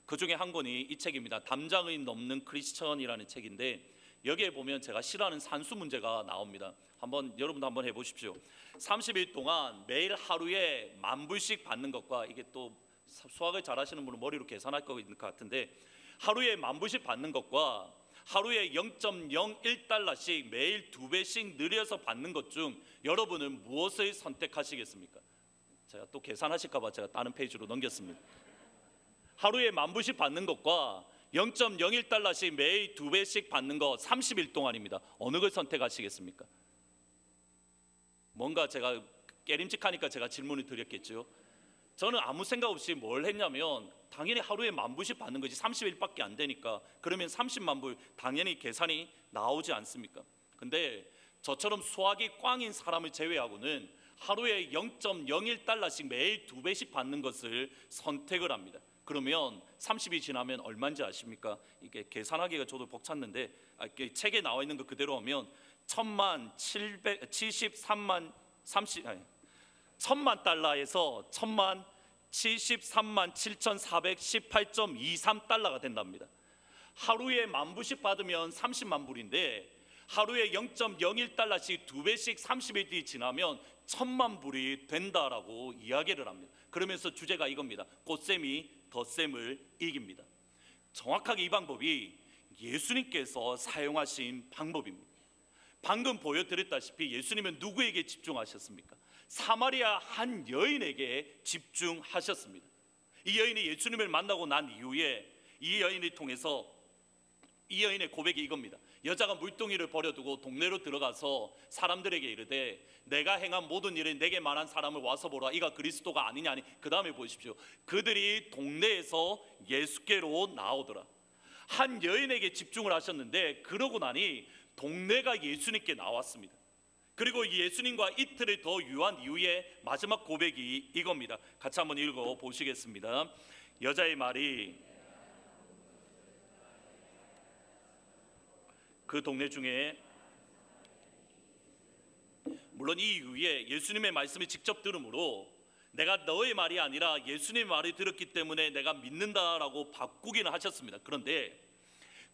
그 중에 한 권이 이 책입니다. 담장의 넘는 크리스천이라는 책인데 여기에 보면 제가 싫어하는 산수 문제가 나옵니다. 여러분도 한번 해보십시오. 30일 동안 매일 하루에 10,000불씩 받는 것과, 이게 또 수학을 잘하시는 분은 머리로 계산할 것 같은데, 하루에 10,000불씩 받는 것과 하루에 0.01달러씩 매일 2배씩 늘려서 받는 것 중 여러분은 무엇을 선택하시겠습니까? 제가 또 계산하실까 봐 제가 다른 페이지로 넘겼습니다. 하루에 10,000불씩 받는 것과 0.01달러씩 매일 2배씩 받는 것 30일 동안입니다. 어느 걸 선택하시겠습니까? 뭔가 제가 깨림직하니까 제가 질문을 드렸겠죠. 저는 아무 생각 없이 뭘 했냐면, 당연히 하루에 10,000불씩 받는 거지 30일밖에 안 되니까 그러면 30만 불 당연히 계산이 나오지 않습니까? 근데 저처럼 수학이 꽝인 사람을 제외하고는 하루에 0.01달러씩 매일 2배씩 받는 것을 선택을 합니다. 그러면 30이 지나면 얼마인지 아십니까? 이게 계산하기가 저도 벅찼는데 책에 나와 있는 거 그대로 하면 1,000만 달러에서 1,073,7,418.23달러가 된답니다. 하루에 10,000불씩 받으면 30만 불인데 하루에 0.01달러씩 2배씩 30일 뒤 지나면 1,000만 불이 된다라고 이야기를 합니다. 그러면서 주제가 이겁니다. 곧셈이 덧셈을 이깁니다. 정확하게 이 방법이 예수님께서 사용하신 방법입니다. 방금 보여드렸다시피 예수님은 누구에게 집중하셨습니까? 사마리아 한 여인에게 집중하셨습니다. 이 여인이 예수님을 만나고 난 이후에 이 여인을 통해서 이 여인의 고백이 이겁니다. 여자가 물동이를 버려두고 동네로 들어가서 사람들에게 이르되 내가 행한 모든 일을 내게 말한 사람을 와서 보라. 이가 그리스도가 아니냐니. 그 다음에 보십시오. 그들이 동네에서 예수께로 나오더라. 한 여인에게 집중을 하셨는데 그러고 나니 동네가 예수님께 나왔습니다. 그리고 예수님과 이틀을 더 유한 이후에 마지막 고백이 이겁니다. 같이 한번 읽어 보시겠습니다. 여자의 말이 그 동네 중에, 물론 이 이후에 예수님의 말씀을 직접 들으므로 내가 너의 말이 아니라 예수님의 말을 들었기 때문에 내가 믿는다라고 바꾸기는 하셨습니다. 그런데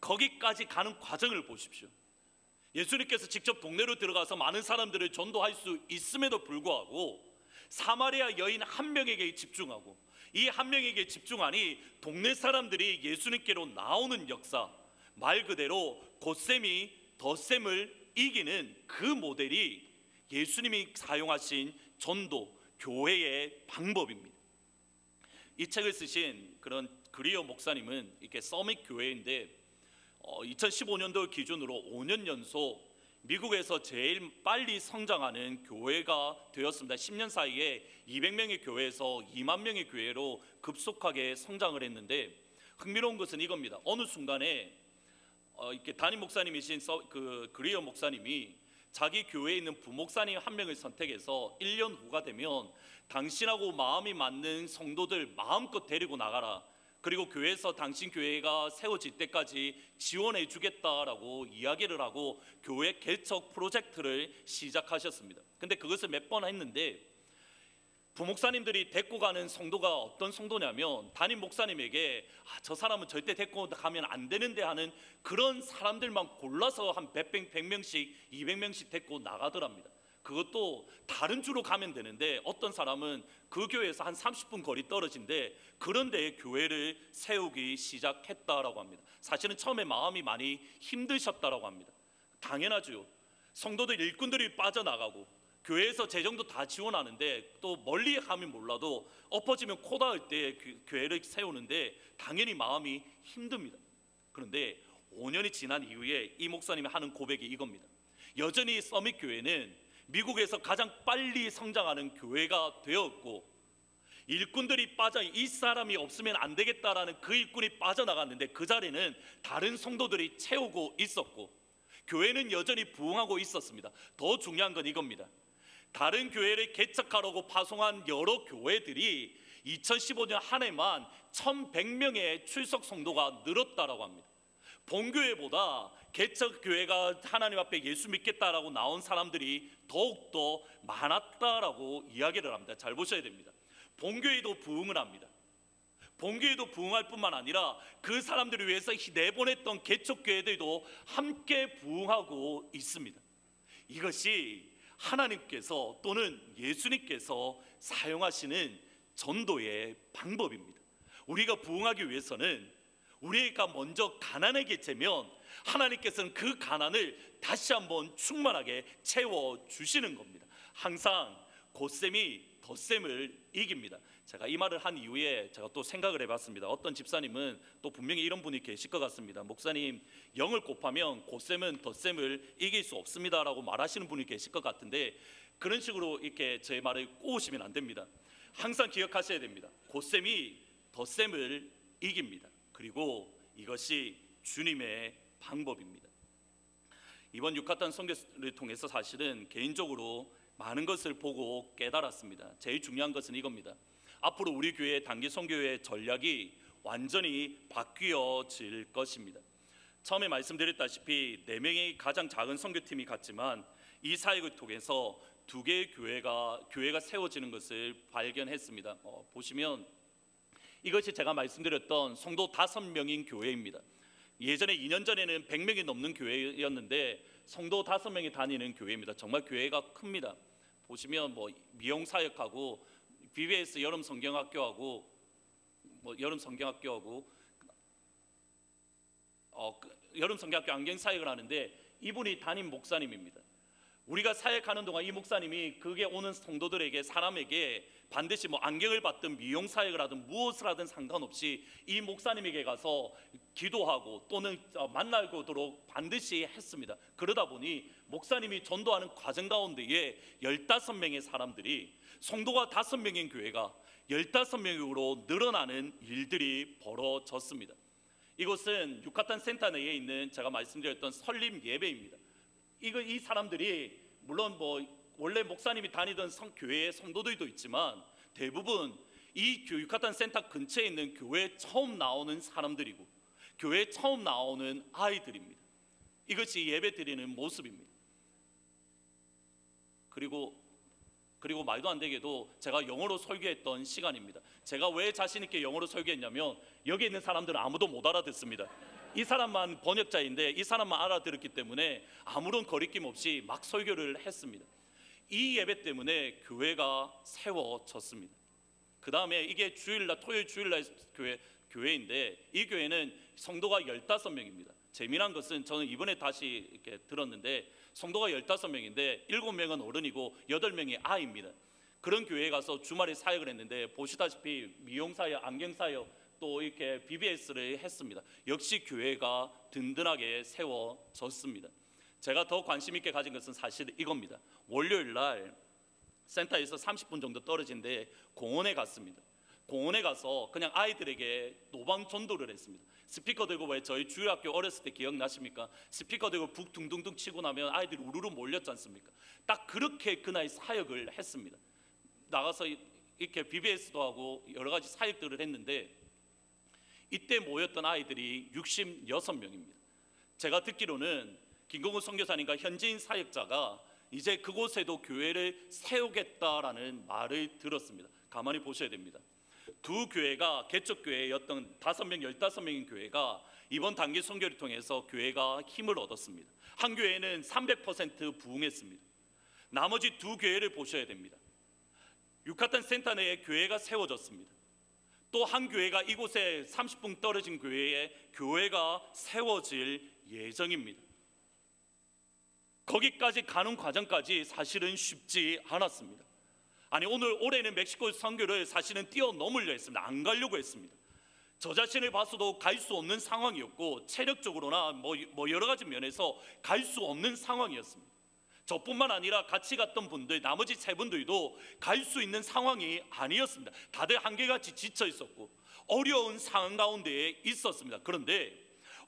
거기까지 가는 과정을 보십시오. 예수님께서 직접 동네로 들어가서 많은 사람들을 전도할 수 있음에도 불구하고 사마리아 여인 한 명에게 집중하고 이 한 명에게 집중하니 동네 사람들이 예수님께로 나오는 역사, 말 그대로 곧셈이 덧셈을 이기는 그 모델이 예수님이 사용하신 전도, 교회의 방법입니다. 이 책을 쓰신 그런 그리어 목사님은 이렇게 서밋 교회인데 2015년도 기준으로 5년 연속 미국에서 제일 빨리 성장하는 교회가 되었습니다. 10년 사이에 200명의 교회에서 2만 명의 교회로 급속하게 성장을 했는데, 흥미로운 것은 이겁니다. 어느 순간에 이렇게 담임 목사님이신 그 그리어 목사님이 자기 교회에 있는 부목사님 한 명을 선택해서 1년 후가 되면 당신하고 마음이 맞는 성도들 마음껏 데리고 나가라. 그리고 교회에서 당신 교회가 세워질 때까지 지원해 주겠다라고 이야기를 하고 교회 개척 프로젝트를 시작하셨습니다. 근데 그것을 몇 번 했는데 부목사님들이 데리고 가는 성도가 어떤 성도냐면 담임 목사님에게 저 사람은 절대 데리고 가면 안 되는데 하는 그런 사람들만 골라서 한 100명씩 200명씩 데리고 나가더랍니다. 그것도 다른 주로 가면 되는데 어떤 사람은 그 교회에서 한 30분 거리 떨어진데 그런 데에 교회를 세우기 시작했다라고 합니다. 사실은 처음에 마음이 많이 힘드셨다라고 합니다. 당연하죠. 성도들 일꾼들이 빠져나가고 교회에서 재정도 다 지원하는데 또 멀리 가면 몰라도 엎어지면 코 닿을 때 교회를 세우는데 당연히 마음이 힘듭니다. 그런데 5년이 지난 이후에 이 목사님이 하는 고백이 이겁니다. 여전히 서밋 교회는 미국에서 가장 빨리 성장하는 교회가 되었고 일꾼들이 빠져 이 사람이 없으면 안 되겠다라는 그 일꾼이 빠져나갔는데 그 자리는 다른 성도들이 채우고 있었고 교회는 여전히 부흥하고 있었습니다. 더 중요한 건 이겁니다. 다른 교회를 개척하려고 파송한 여러 교회들이 2015년 한 해만 1,100명의 출석 성도가 늘었다라고 합니다. 본교회보다 개척교회가 하나님 앞에 예수 믿겠다라고 나온 사람들이 더욱더 많았다라고 이야기를 합니다. 잘 보셔야 됩니다. 본교회도 부흥을 합니다. 본교회도 부흥할 뿐만 아니라 그 사람들을 위해서 내보냈던 개척교회들도 함께 부흥하고 있습니다. 이것이 하나님께서 또는 예수님께서 사용하시는 전도의 방법입니다. 우리가 부흥하기 위해서는 우리가 먼저 가난하게 재면 하나님께서는 그 가난을 다시 한번 충만하게 채워주시는 겁니다. 항상 곧셈이 덧셈을 이깁니다. 제가 이 말을 한 이후에 제가 또 생각을 해봤습니다. 어떤 집사님은 또 분명히 이런 분이 계실 것 같습니다. 목사님, 0을 곱하면 곧셈은 덧셈을 이길 수 없습니다 라고 말하시는 분이 계실 것 같은데, 그런 식으로 이렇게 제 말을 꼬우시면 안 됩니다. 항상 기억하셔야 됩니다. 곧셈이 덧셈을 이깁니다. 그리고 이것이 주님의 방법입니다. 이번 유카탄 선교를 통해서 사실은 개인적으로 많은 것을 보고 깨달았습니다. 제일 중요한 것은 이겁니다. 앞으로 우리 교회 단기 선교의 전략이 완전히 바뀌어질 것입니다. 처음에 말씀드렸다시피 4명의 가장 작은 선교팀이 갔지만 이 사역을 통해서 2개의 교회가 세워지는 것을 발견했습니다. 보시면 이것이 제가 말씀드렸던 성도 5명인 교회입니다. 예전에 2년 전에는 100명이 넘는 교회였는데 성도 5명이 다니는 교회입니다. 정말 교회가 큽니다. 보시면 미용 사역하고 BBS 여름 성경학교하고 여름 성경학교 안경 사역을 하는데 이분이 담임 목사님입니다. 우리가 사역하는 동안 이 목사님이 그게 오는 성도들에게 사람에게 반드시 안경을 받든 미용 사역을 하든 무엇을 하든 상관없이 이 목사님에게 가서 기도하고 또는 만나도록 반드시 했습니다. 그러다 보니 목사님이 전도하는 과정 가운데에 15명의 사람들이 성도가 5명인 교회가 15명으로 늘어나는 일들이 벌어졌습니다. 이곳은 유카탄 센터 내에 있는 제가 말씀드렸던 설립 예배입니다. 이 사람들이 물론 원래 목사님이 다니던 교회의 성도들도 있지만 대부분 이 유카탄 센터 근처에 있는 교회에 처음 나오는 사람들이고 교회에 처음 나오는 아이들입니다. 이것이 예배 드리는 모습입니다. 그리고 말도 안 되게도 제가 영어로 설교했던 시간입니다. 제가 왜 자신 있게 영어로 설교했냐면 여기 있는 사람들은 아무도 못 알아듣습니다. 이 사람만 번역자인데 이 사람만 알아들었기 때문에 아무런 거리낌 없이 막 설교를 했습니다. 이 예배 때문에 교회가 세워졌습니다. 그 다음에 이게 토요일 주일날 교회인데 이 교회는 성도가 15명입니다. 재미난 것은 저는 이번에 다시 이렇게 들었는데 성도가 15명인데 7명은 어른이고 8명이 아이입니다. 그런 교회에 가서 주말에 사역을 했는데 보시다시피 미용 사역, 안경 사역 또 이렇게 BBS를 했습니다. 역시 교회가 든든하게 세워졌습니다. 제가 더 관심 있게 가진 것은 사실 이겁니다. 월요일 날 센터에서 30분 정도 떨어진 데 공원에 갔습니다. 공원에 가서 그냥 아이들에게 노방 전도를 했습니다. 스피커 들고 왜 저희 주일학교 어렸을 때 기억나십니까? 스피커 들고 북 둥둥둥 치고 나면 아이들이 우르르 몰렸지 않습니까? 딱 그렇게 그날 사역을 했습니다. 나가서 이렇게 BBS도 하고 여러 가지 사역들을 했는데 이때 모였던 아이들이 66명입니다. 제가 듣기로는 김공우 선교사님과 현지인 사역자가 이제 그곳에도 교회를 세우겠다라는 말을 들었습니다. 가만히 보셔야 됩니다. 두 교회가 개척교회였던 5명, 15명인 교회가 이번 단기 선교를 통해서 교회가 힘을 얻었습니다. 한 교회는 300% 부흥했습니다. 나머지 두 교회를 보셔야 됩니다. 유카탄 센터 내에 교회가 세워졌습니다. 또 한 교회가 이곳에 30분 떨어진 교회에 교회가 세워질 예정입니다. 거기까지 가는 과정까지 사실은 쉽지 않았습니다. 올해는 멕시코 선교를 사실은 뛰어넘으려 했습니다. 안 가려고 했습니다. 저 자신을 봐서도 갈 수 없는 상황이었고 체력적으로나 여러 가지 면에서 갈 수 없는 상황이었습니다. 저뿐만 아니라 같이 갔던 분들, 나머지 3분들도 갈 수 있는 상황이 아니었습니다. 다들 한결같이 지쳐 있었고 어려운 상황 가운데에 있었습니다. 그런데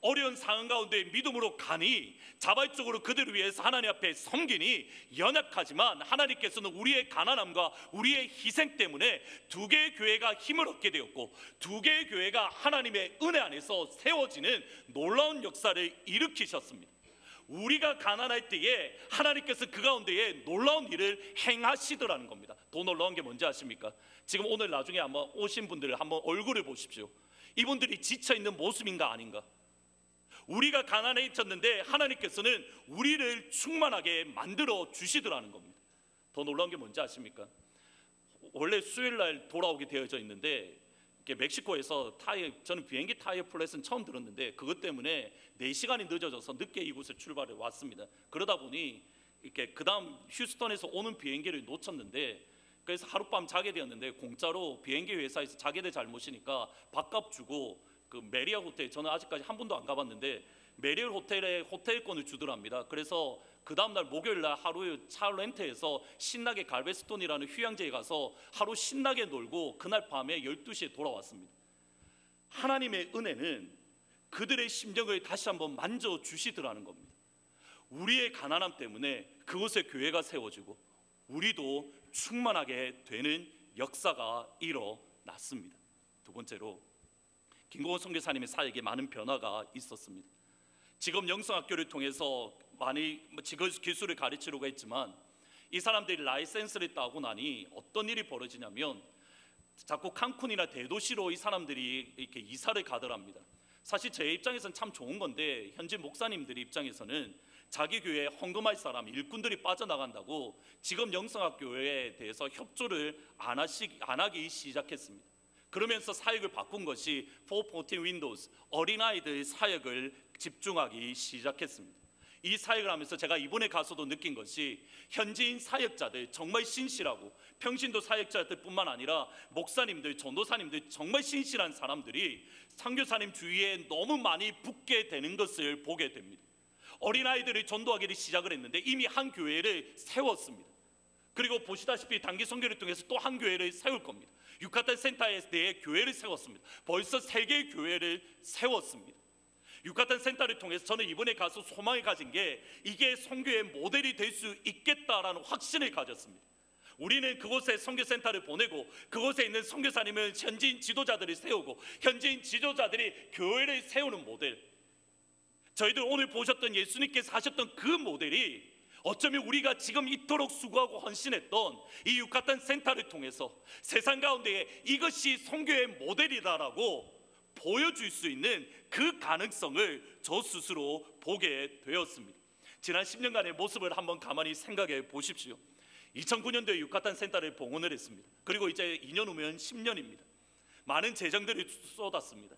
어려운 상황 가운데 믿음으로 가니, 자발적으로 그들을 위해서 하나님 앞에 섬기니 연약하지만 하나님께서는 우리의 가난함과 우리의 희생 때문에 두 개의 교회가 힘을 얻게 되었고, 두 개의 교회가 하나님의 은혜 안에서 세워지는 놀라운 역사를 일으키셨습니다. 우리가 가난할 때에 하나님께서 그 가운데에 놀라운 일을 행하시더라는 겁니다. 더 놀라운 게 뭔지 아십니까? 지금 오늘 나중에 한번 오신 분들을 한번 얼굴을 보십시오. 이분들이 지쳐있는 모습인가 아닌가? 우리가 가난에 있었는데 하나님께서는 우리를 충만하게 만들어 주시더라는 겁니다. 더 놀라운 게 뭔지 아십니까? 원래 수요일날 돌아오게 되어져 있는데, 멕시코에서 저는 비행기 타이어 플랫은 처음 들었는데 그것 때문에 4시간이 늦어져서 늦게 이곳에 출발해 왔습니다. 그러다 보니 그 다음 휴스턴에서 오는 비행기를 놓쳤는데, 그래서 하룻밤 자게 되었는데 공짜로 비행기 회사에서 자기들 잘못이니까 밥값 주고 그 메리어 호텔, 저는 아직까지 한 번도 안 가봤는데 메리어 호텔에 호텔권을 주더랍니다. 그래서 그 다음날 목요일날 하루 차 렌트해서 신나게 갈베스톤이라는 휴양지에 가서 하루 신나게 놀고 그날 밤에 12시에 돌아왔습니다. 하나님의 은혜는 그들의 심정을 다시 한번 만져주시더라는 겁니다. 우리의 가난함 때문에 그곳에 교회가 세워지고 우리도 충만하게 되는 역사가 일어났습니다. 두 번째로, 김고은 선교사님의 사역에 많은 변화가 있었습니다. 직업 영성학교를 통해서 많이 직업 기술을 가르치려고 했지만 이 사람들이 라이센스를 따고 나니 어떤 일이 벌어지냐면 자꾸 칸쿤이나 대도시로 이 사람들이 이렇게 이사를 가더랍니다. 사실 제 입장에서는 참 좋은 건데 현지 목사님들의 입장에서는 자기 교회에 헌금할 사람, 일꾼들이 빠져나간다고 직업 영성학교에 대해서 협조를 안 하기 시작했습니다. 그러면서 사역을 바꾼 것이 414 윈도우스, 어린아이들 사역을 집중하기 시작했습니다. 이 사역을 하면서 제가 이번에 가서도 느낀 것이 현지인 사역자들 정말 신실하고, 평신도 사역자들 뿐만 아니라 목사님들, 전도사님들 정말 신실한 사람들이 선교사님 주위에 너무 많이 붙게 되는 것을 보게 됩니다. 어린아이들이 전도하기를 시작을 했는데 이미 한 교회를 세웠습니다. 그리고 보시다시피 단기 선교를 통해서 또 한 교회를 세울 겁니다. 유카탄 센터에 내 교회를 세웠습니다. 벌써 3개의 교회를 세웠습니다. 유카탄 센터를 통해서 저는 이번에 가서 소망을 가진 게 이게 선교의 모델이 될 수 있겠다라는 확신을 가졌습니다. 우리는 그곳에 선교센터를 보내고 그곳에 있는 선교사님은 현지인 지도자들을 세우고 현지인 지도자들이 교회를 세우는 모델, 저희들 오늘 보셨던 예수님께서 하셨던 그 모델이 어쩌면 우리가 지금 이토록 수고하고 헌신했던 이 유카탄 센터를 통해서 세상 가운데 이것이 선교의 모델이다라고 보여줄 수 있는 그 가능성을 저 스스로 보게 되었습니다. 지난 10년간의 모습을 한번 가만히 생각해 보십시오. 2009년도에 유카탄 센터를 봉헌을 했습니다. 그리고 이제 2년 후면 10년입니다. 많은 재정들이 쏟았습니다.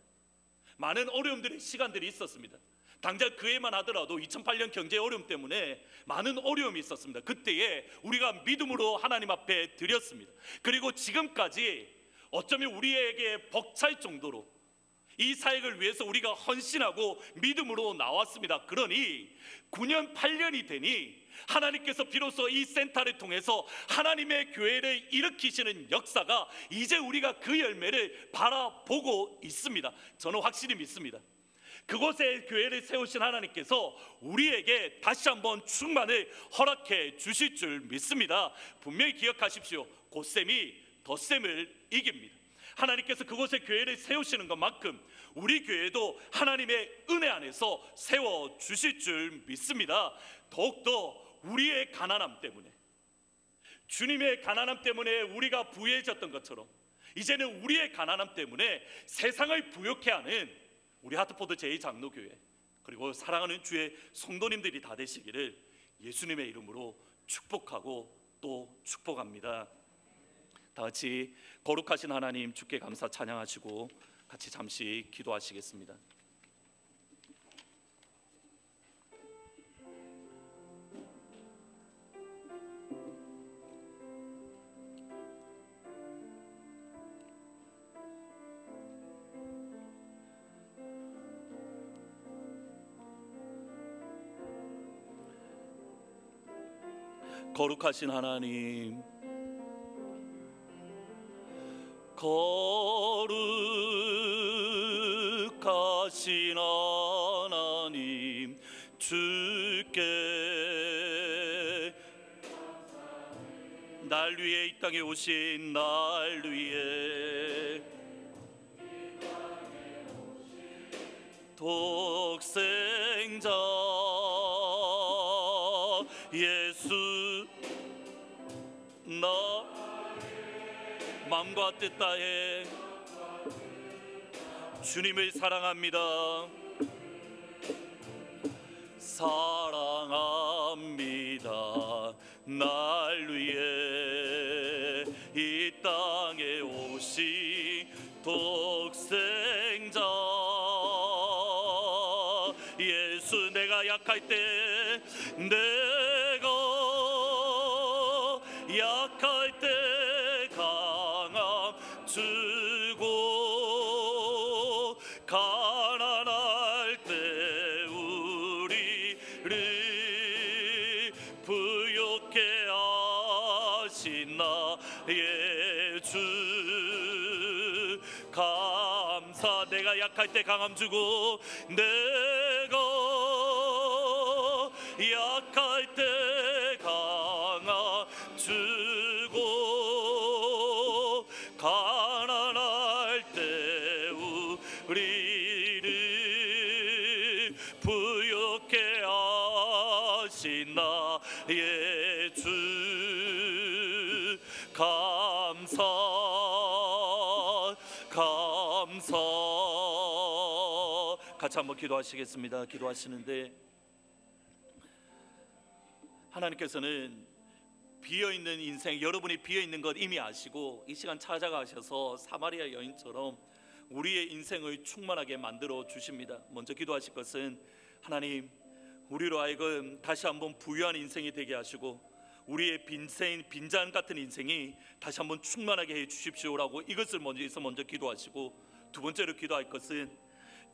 많은 어려움들의 시간들이 있었습니다. 당장 그 해만 하더라도 2008년 경제 어려움 때문에 많은 어려움이 있었습니다. 그때에 우리가 믿음으로 하나님 앞에 드렸습니다. 그리고 지금까지 어쩌면 우리에게 벅찰 정도로 이 사역을 위해서 우리가 헌신하고 믿음으로 나왔습니다. 그러니 9년 8년이 되니 하나님께서 비로소 이 센터를 통해서 하나님의 교회를 일으키시는 역사가 이제 우리가 그 열매를 바라보고 있습니다. 저는 확실히 믿습니다. 그곳에 교회를 세우신 하나님께서 우리에게 다시 한번 충만을 허락해 주실 줄 믿습니다. 분명히 기억하십시오. 곧셈이 덧셈을 이깁니다. 하나님께서 그곳에 교회를 세우시는 것만큼 우리 교회도 하나님의 은혜 안에서 세워 주실 줄 믿습니다. 더욱더 우리의 가난함 때문에, 주님의 가난함 때문에 우리가 부유해졌던 것처럼 이제는 우리의 가난함 때문에 세상을 부욕해 하는 우리 하트포드 제2장로교회 그리고 사랑하는 주의 성도님들이 다 되시기를 예수님의 이름으로 축복하고 또 축복합니다. 다 같이 거룩하신 하나님 주께 감사 찬양하시고 같이 잠시 기도하시겠습니다. 거룩하신 하나님, 거룩하신 하나님, 하나님 주께 날 위해 이 땅에 오신 날 위해 독생자 예수 나 마음과 뜻 다해 주님을 사랑합니다. 사랑합니다. 날 위해 이 땅에 오신 독생자 예수 내가 약할 때 강함 주고 가난할 때 우리를 부욕해 하신 나의 주 감사 내가 약할 때 강함 주고 내가 약할 때 강함 주고 가난할 때 우리를 부욕해 하신 나의 주 감사 같이 한번 기도하시겠습니다. 기도하시는데 하나님께서는 비어있는 인생 여러분이 비어있는 것 이미 아시고 이 시간 찾아가셔서 사마리아 여인처럼 우리의 인생을 충만하게 만들어 주십니다. 먼저 기도하실 것은 하나님 우리로 하여금 다시 한번 부유한 인생이 되게 하시고 우리의 빈잔 같은 인생이 다시 한번 충만하게 해 주십시오라고 이것을 먼저 기도하시고 두 번째로 기도할 것은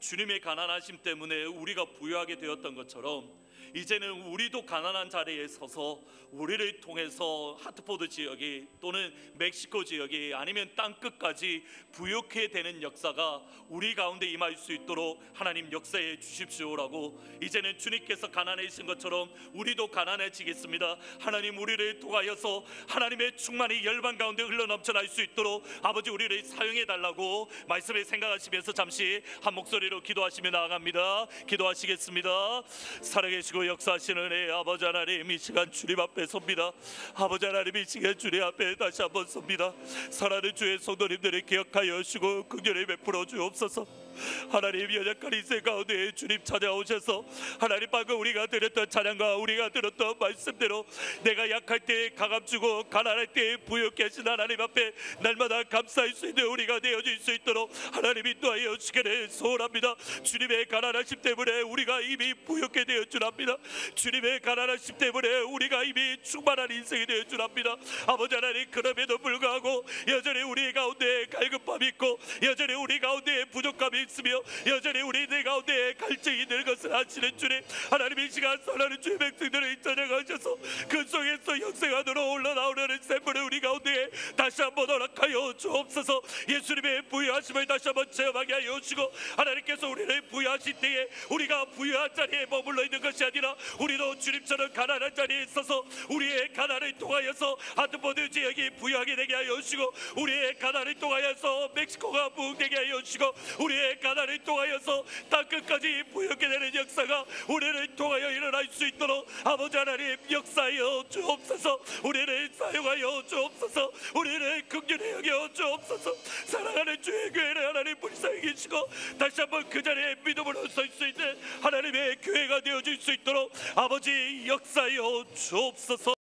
주님의 가난하심 때문에 우리가 부유하게 되었던 것처럼 이제는 우리도 가난한 자리에 서서 우리를 통해서 하트포드 지역이 또는 멕시코 지역이 아니면 땅끝까지 부욕해 되는 역사가 우리 가운데 임할 수 있도록 하나님 역사해 주십시오라고 이제는 주님께서 가난해지신 것처럼 우리도 가난해지겠습니다. 하나님 우리를 통하여서 하나님의 충만이 열방 가운데 흘러넘쳐날 수 있도록 아버지 우리를 사용해 달라고 말씀을 생각하시면서 잠시 한 목소리로 기도하시며 나아갑니다. 기도하시겠습니다. 살아계시고 역사하시는 은혜의 아버지 하나님 이 시간 주님 앞에 섭니다. 아버지 하나님 이 시간 주님 앞에 다시 한번 섭니다. 사랑하는 주의 성도님들을 기억하여 주시고 긍휼히 베풀어 주옵소서. 하나님 연약한 인생 가운데 주님 찾아오셔서 하나님 방금 우리가 드렸던 찬양과 우리가 들었던 말씀대로 내가 약할 때 강함 주고 가난할 때 부욕케 하신 하나님 앞에 날마다 감사할 수 있는 우리가 되어질 수 있도록 하나님 인도하여 주기를 소원합니다. 주님의 가난하심 때문에 우리가 이미 부욕케 되어 주랍니다. 주님의 가난하심 때문에 우리가 이미 충만한 인생이 되어 주랍니다. 아버지 하나님 그럼에도 불구하고 여전히 우리 가운데 갈급함이 있고 여전히 우리 가운데 부족함이 있으며 여전히 우리들 가운데 갈증이 있는 것을 아시는 주님 하나님 이 시간 선하는 주의 백성들을 찾아가셔서 그 속에서 역생하도록 올라나오려는 샘물을 우리 가운데 다시 한번 허락하여 주옵소서. 예수님의 부유하심을 다시 한번 체험하게 하여 주시고 하나님께서 우리를 부유하신 때에 우리가 부유한 자리에 머물러 있는 것이 아니라 우리도 주님처럼 가난한 자리에 있어서 우리의 가난을 통하여서 하트포드 지역이 부유하게 되게 하여 주시고 우리의 가난을 통하여서 멕시코가 부흥되게 하여 주시고 우리의 가난을 통하여서 땅끝까지 부유하게 되는 역사가 우리를 통하여 일어날 수 있도록 아버지 하나님 역사하여 주옵소서. 우리를 사용하여 주옵소서. 우리를 긍휼히 여겨 주옵소서. 사랑하는 주의 교회를 하나님 불쌍히 계시고 다시 한번 그 자리에 믿음으로 설 수 있는 하나님의 교회가 되어질 수 있도록 아버지 역사하여 주옵소서.